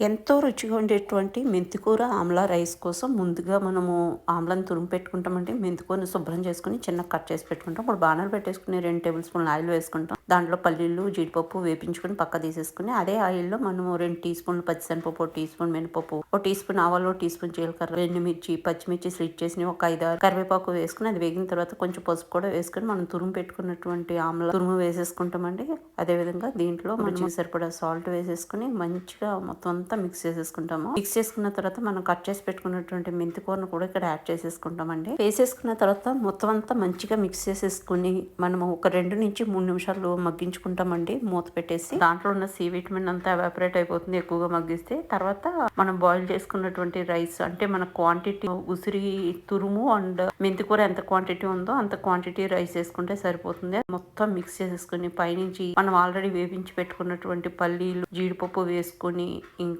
ఎంతో రుచిగా ఉండేటువంటి మెంతికూర ఆమ్లా రైస్ కోసం ముందుగా మనము ఆమ్లాని తురిమి పెట్టుకుంటామండి. మెంతికూరని శుభ్రం చేసుకొని చిన్నగా కట్ చేసి పెట్టుకుంటాం. ఇప్పుడు బాణాలు పెట్టేసుకుని 2 టేబుల్ స్పూన్ల ఆయిల్ వేసుకుంటాం. దాంట్లో పల్లీలు, జీడిపప్పు వేపించుకొని పక్క తీసేసుకుని అదే ఆయిల్‌లో మనము 2 టీ స్పూన్లు పచ్చిశనగపప్పు, 1 టీ స్పూన్ మినపప్పు, 1 టీ స్పూన్ ఆవాలు, 1 టీ స్పూన్ జీలకర్ర, ఎండుమిర్చి, పచ్చిమిర్చి స్లిట్ చేసినవి ఒక 5, 6 కరివేపాకు వేసుకొని అది వేగిన తర్వాత కొంచెం పసుపు కూడా వేసుకొని మనం తురిమి పెట్టుకున్నటువంటి ఆమ్లా తురుము వేసేసుకుంటామండి. అదేవిధంగా దీంట్లో రుచికి సరిపడా సాల్ట్ వేసేసుకొని మంచిగా మొత్తం అంతా మిక్స్ చేసేసుకుంటాము. మిక్స్ చేసుకున్న తర్వాత మనం కట్ చేసి పెట్టుకున్నటువంటి మెంతి కూరను కూడా ఇక్కడ యాడ్ చేసేసుకుంటామండి. వేసేసుకున్న తర్వాత మొత్తం అంతా మంచిగా మిక్స్ చేసేసుకుని మనము ఒక 2 నుంచి 3 నిమిషాలు మగ్గించుకుంటామండి మూత పెట్టేసి. దాంట్లో ఉన్న సి విటమిన్ అంతా ఎవాపరేట్ అయిపోతుంది ఎక్కువగా మగ్గిస్తే. తర్వాత మనం బాయిల్ చేసుకున్నటువంటి రైస్ అంటే మన క్వాంటిటీ ఉసిరి తురుము అండ్ మెంతి కూర ఎంత క్వాంటిటీ ఉందో అంత క్వాంటిటీ రైస్ వేసుకుంటే సరిపోతుంది. మొత్తం మిక్స్ చేసేసుకుని పైనుంచి మనం ఆల్రెడీ వేపించి పెట్టుకున్నటువంటి పల్లీలు, జీడిపప్పు వేసుకొని ఇంకా